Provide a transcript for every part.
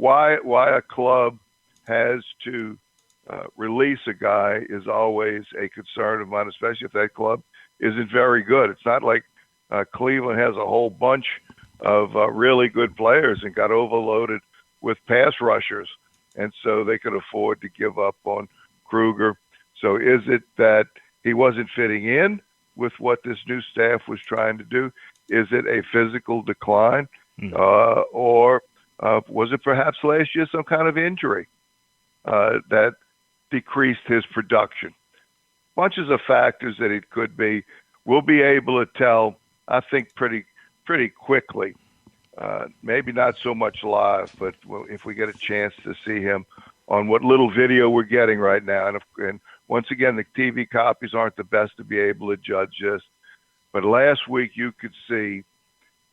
why a club has to release a guy is always a concern of mine, especially if that club isn't very good. It's not like Cleveland has a whole bunch of really good players and got overloaded with pass rushers, and so they could afford to give up on Kruger. So is it that he wasn't fitting in with what this new staff was trying to do? Is it a physical decline? Or was it perhaps last year some kind of injury that decreased his production? Bunches of factors that it could be. We'll be able to tell, I think, pretty quickly. Maybe not so much live, but if we get a chance to see him on what little video we're getting right now. And once again, the TV copies aren't the best to be able to judge this. But last week you could see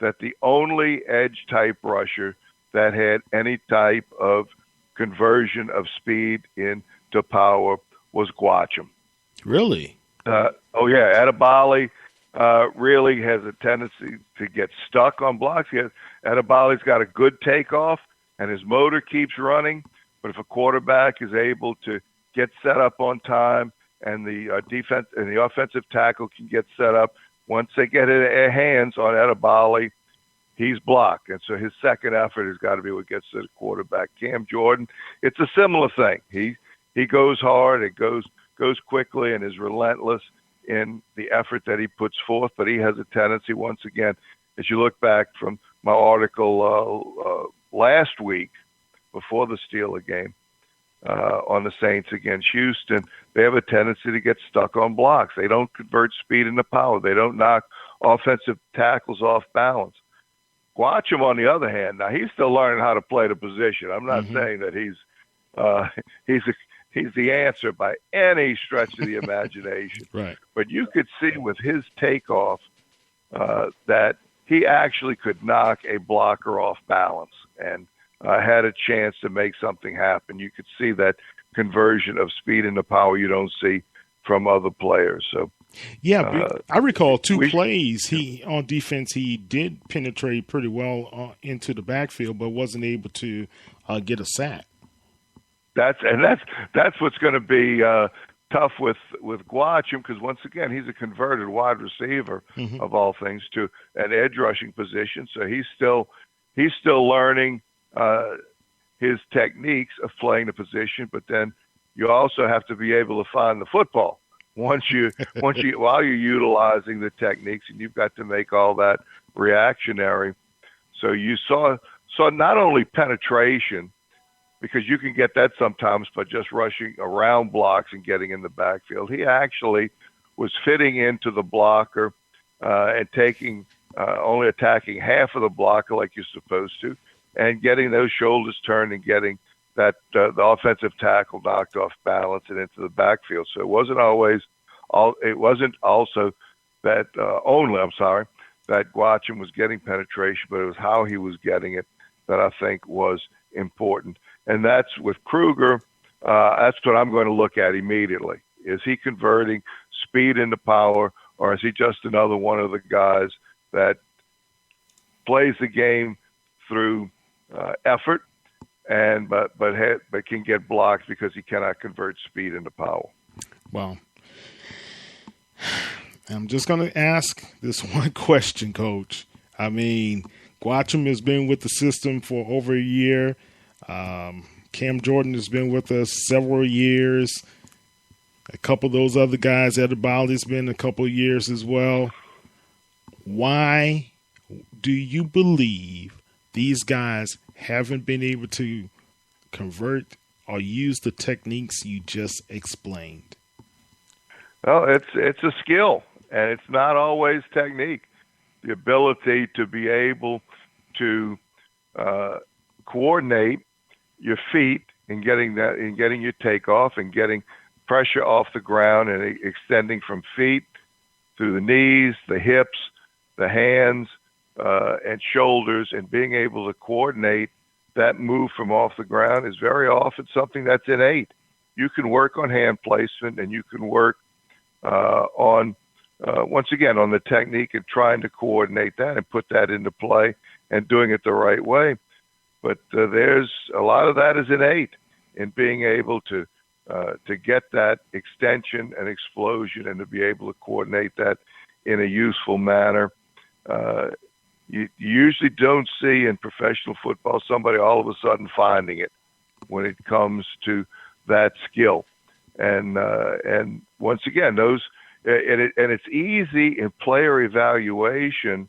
that the only edge-type rusher that had any type of conversion of speed into power was Guacham. Really? Oh, yeah. Adebali really has a tendency to get stuck on blocks. Adebali's got a good takeoff, and his motor keeps running. But if a quarterback is able to get set up on time and the defense and the offensive tackle can get set up, once they get their hands on Adebali, he's blocked. And so his second effort has got to be what gets to the quarterback. Cam Jordan, it's a similar thing. He goes hard, it goes quickly, and is relentless in the effort that he puts forth. But he has a tendency, once again, as you look back from my article last week before the Steeler game on the Saints against Houston, they have a tendency to get stuck on blocks. They don't convert speed into power. They don't knock offensive tackles off balance. Guacham, on the other hand, now he's still learning how to play the position. I'm not saying that he's the answer by any stretch of the imagination. Right. But you could see with his takeoff that he actually could knock a blocker off balance and had a chance to make something happen. You could see that conversion of speed into power you don't see from other players. So, yeah, I recall two plays. On defense, he did penetrate pretty well into the backfield, but wasn't able to get a sack. That's what's going to be tough with Guacham, because once again he's a converted wide receiver of all things to an edge rushing position. So he's still learning his techniques of playing the position. But then you also have to be able to find the football while you're utilizing the techniques, and you've got to make all that reactionary. So you saw not only penetration, because you can get that sometimes by just rushing around blocks and getting in the backfield. He actually was fitting into the blocker and taking only attacking half of the blocker like you're supposed to, and getting those shoulders turned and getting that the offensive tackle knocked off balance and into the backfield. So it wasn't also that that Guacham was getting penetration, but it was how he was getting it that I think was important. And that's with Kruger. That's what I'm going to look at immediately. Is he converting speed into power, or is he just another one of the guys that plays the game through effort, but can get blocked because he cannot convert speed into power? Well, I'm just going to ask this one question, Coach. I mean, Guacham has been with the system for over a year. Cam Jordan has been with us several years. A couple of those other guys, Adebali's been a couple of years as well. Why do you believe these guys haven't been able to convert or use the techniques you just explained? Well, it's a skill, and it's not always technique. The ability to be able to coordinate your feet and getting your takeoff and getting pressure off the ground and extending from feet through the knees, the hips, the hands, and shoulders, and being able to coordinate that move from off the ground is very often something that's innate. You can work on hand placement, and you can work on the technique and trying to coordinate that and put that into play and doing it the right way. but there's a lot of that is innate in being able to get that extension and explosion and to be able to coordinate that in a useful manner. You usually don't see in professional football somebody all of a sudden finding it when it comes to that skill. And once again, those and it's easy in player evaluation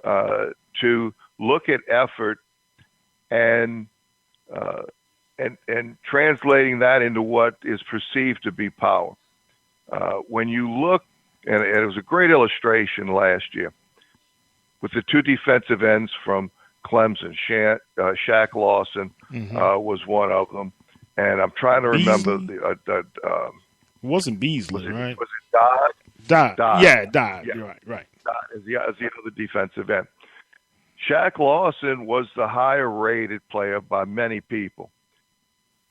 to look at effort and translating that into what is perceived to be power. When you look, and it was a great illustration last year with the two defensive ends from Clemson. Shaq Lawson was one of them, and I'm trying to remember it wasn't Beasley, right? Was it Dodd? Dodd. Yeah. Right. Dodd is the other defensive end. Shaq Lawson was the higher rated player by many people.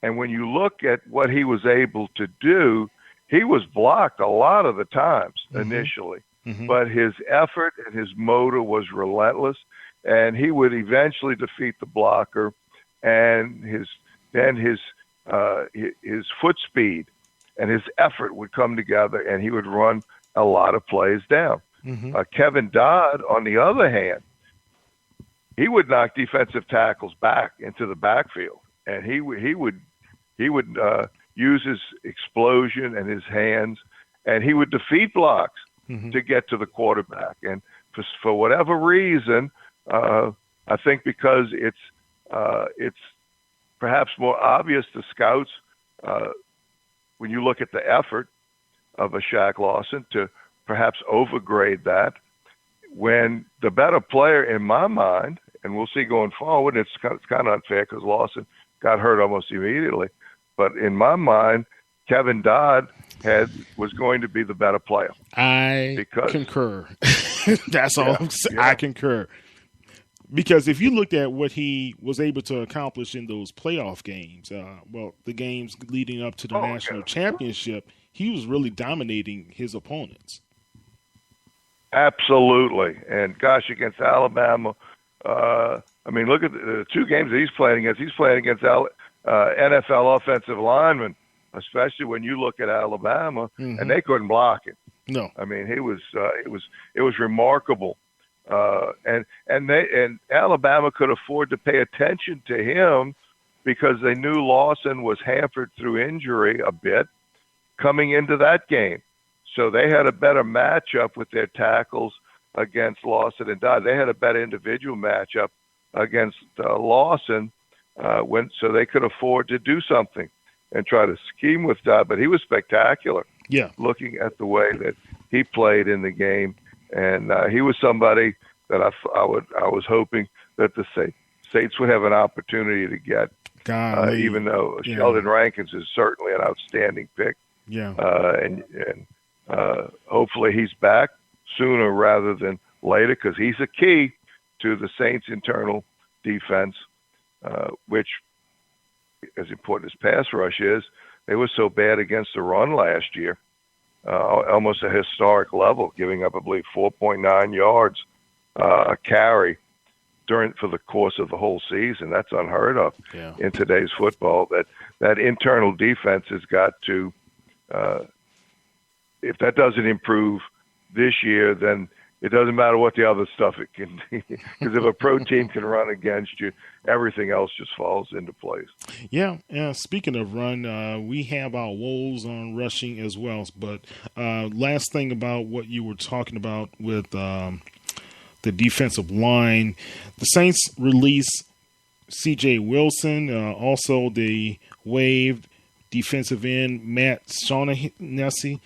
And when you look at what he was able to do, he was blocked a lot of the times initially. But his effort and his motor was relentless, and he would eventually defeat the blocker, and his foot speed and his effort would come together, and he would run a lot of plays down. Kevin Dodd, on the other hand, he would knock defensive tackles back into the backfield, and he would use his explosion and his hands, and he would defeat blocks to get to the quarterback. And for whatever reason, I think because it's perhaps more obvious to scouts when you look at the effort of a Shaq Lawson to perhaps overgrade that, when the better player in my mind, and we'll see going forward, it's kind of unfair because Lawson got hurt almost immediately, but in my mind, Kevin Dodd was going to be the better player. I concur. That's all I'm saying. I concur. Because if you looked at what he was able to accomplish in those playoff games, the games leading up to the national championship, he was really dominating his opponents. Absolutely. And, gosh, against Alabama, look at the two games that he's playing against. He's playing against NFL offensive linemen, especially when you look at Alabama, and they couldn't block it. No. I mean, it was remarkable. And Alabama could afford to pay attention to him because they knew Lawson was hampered through injury a bit coming into that game. So they had a better matchup with their tackles against Lawson and Dodd. They had a better individual matchup against Lawson so they could afford to do something and try to scheme with Dodd. But he was spectacular. Yeah, looking at the way that he played in the game. And he was somebody that I was hoping that the Saints would have an opportunity to get, even though Sheldon Rankins is certainly an outstanding pick. Yeah, and hopefully he's back sooner rather than later because he's a key to the Saints' internal defense, which, as important as pass rush is, they were so bad against the run last year. Almost a historic level, giving up, I believe, 4.9 yards a carry for the course of the whole season. That's unheard of in today's football. That internal defense has got to, if that doesn't improve this year, then it doesn't matter what the other stuff it can be. Because if a pro team can run against you, everything else just falls into place. Yeah. Speaking of run, we have our woes on rushing as well. But last thing about what you were talking about with the defensive line, the Saints released C.J. Wilson. Also, they waived defensive end Matt Shaughnessy.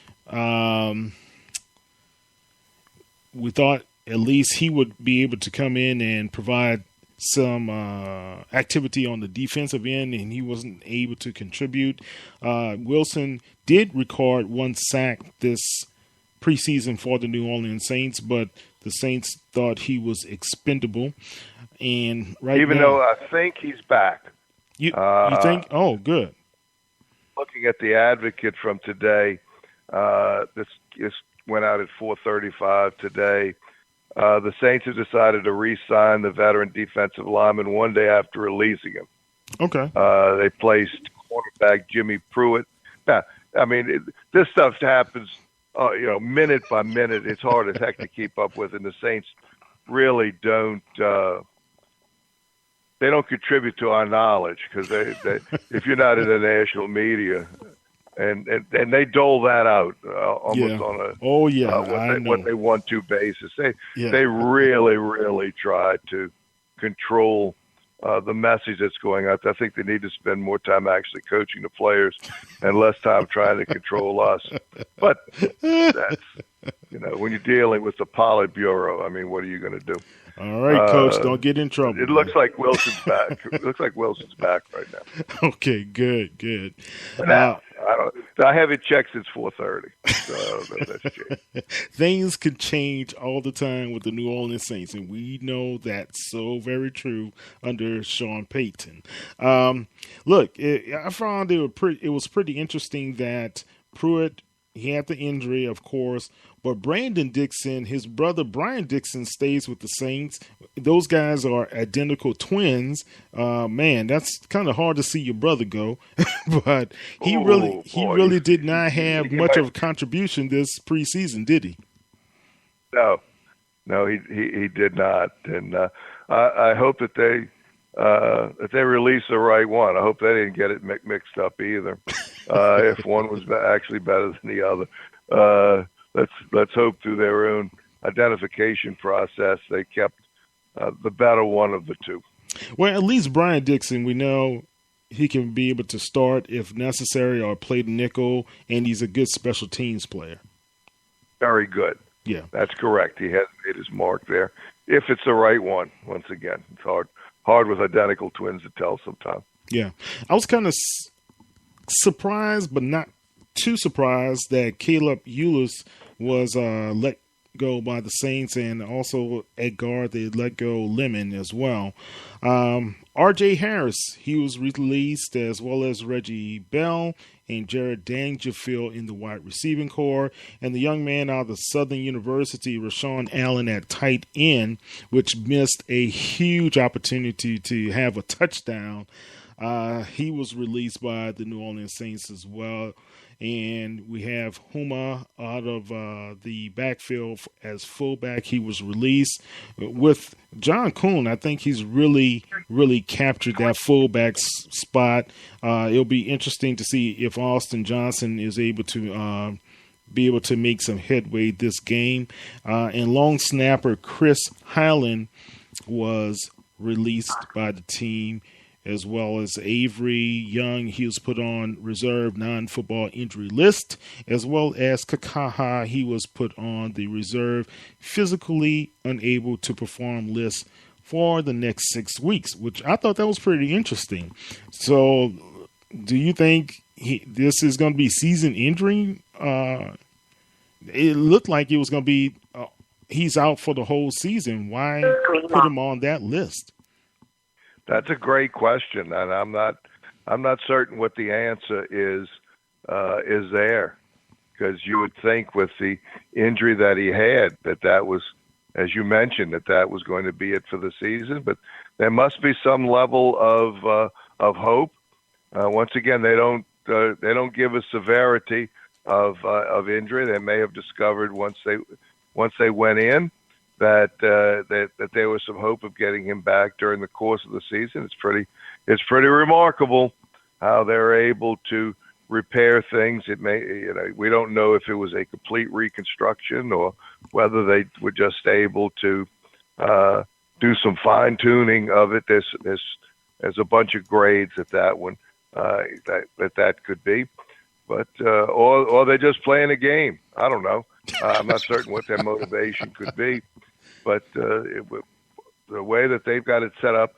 We thought at least he would be able to come in and provide some activity on the defensive end, and he wasn't able to contribute. Wilson did record one sack this preseason for the New Orleans Saints, but the Saints thought he was expendable. And though I think he's back. You think? Oh, good. Looking at the Advocate from today, this went out at 4:35 today. the Saints have decided to re-sign the veteran defensive lineman one day after releasing him. Okay. They placed cornerback Jimmy Pruitt. Now, I mean, this stuff happens, minute by minute. It's hard as heck to keep up with, and the Saints really don't. They don't contribute to our knowledge because they if you're not in the national media, and they dole that out almost on a what they want to basis. They really try to control the message that's going out. I think they need to spend more time actually coaching the players and less time trying to control us. But that's when you're dealing with the Politburo, I mean, what are you going to do? All right, Coach, don't get in trouble. It looks like Wilson's back. It looks like Wilson's back right now. Okay, good. Now, I haven't checked since 4:30. So that's changed. Things could change all the time with the New Orleans Saints, and we know that's so very true under Sean Payton. Look, I found it was pretty interesting that Pruitt, he had the injury, of course, but Brandon Dixon, his brother Brian Dixon, stays with the Saints. Those guys are identical twins. Man, that's kind of hard to see your brother go, but he really did not have much of a contribution this preseason, did he? No, he did not, and I hope that they release the right one. I hope they didn't get it mixed up either. If one was actually better than the other. Let's hope through their own identification process they kept the better one of the two. Well, at least Brian Dixon, we know he can be able to start if necessary or play the nickel, and he's a good special teams player. Very good. Yeah. That's correct. He has made his mark there. If it's the right one, once again, it's hard with identical twins to tell sometimes. Yeah. I was kind of surprised, but not too surprised that Caleb Eulis was let go by the Saints, and also at guard they let go Lemon as well. R.J. Harris, he was released, as well as Reggie Bell and Jared Dangerfield in the wide receiving core, and the young man out of Southern University, Rashawn Allen, at tight end, which missed a huge opportunity to have a touchdown. He was released by the New Orleans Saints as well. And we have Huma out of the backfield as fullback. He was released. With John Kuhn, I think he's really captured that fullback spot. It'll be interesting to see if Austin Johnson is able to make some headway this game. And long snapper Chris Highland was released by the team, as well as Avery Young. He was put on reserve non-football injury list, as well as Kakaha. He was put on the reserve physically unable to perform list for the next 6 weeks, which I thought that was pretty interesting. So do you think this is going to be season-ending? It looked like it was going to be he's out for the whole season. Why put him on that list? That's a great question, and I'm not certain what the answer is there, because you would think with the injury that he had that was, as you mentioned, that was going to be it for the season. But there must be some level of hope. Once again, they don't give a severity of injury. They may have discovered once they went in that there was some hope of getting him back during the course of the season. It's pretty remarkable how they're able to repair things. It may, we don't know if it was a complete reconstruction or whether they were just able to do some fine tuning of it. There's a bunch of grades at that one that could be, but or they're just playing a game. I don't know. I'm not certain what their motivation could be. But the way that they've got it set up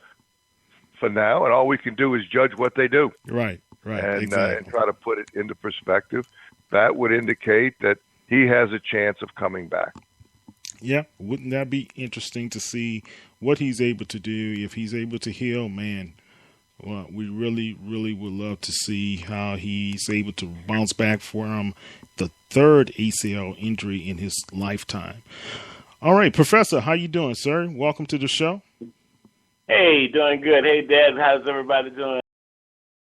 for now, and all we can do is judge what they do. Right, and, exactly. And try to put it into perspective. That would indicate that he has a chance of coming back. Yeah, wouldn't that be interesting to see what he's able to do if he's able to heal? Man, well, we really would love to see how he's able to bounce back from the third ACL injury in his lifetime. All right, Professor, how you doing, sir? Welcome to the show. Hey, doing good. Hey, Dad, how's everybody doing?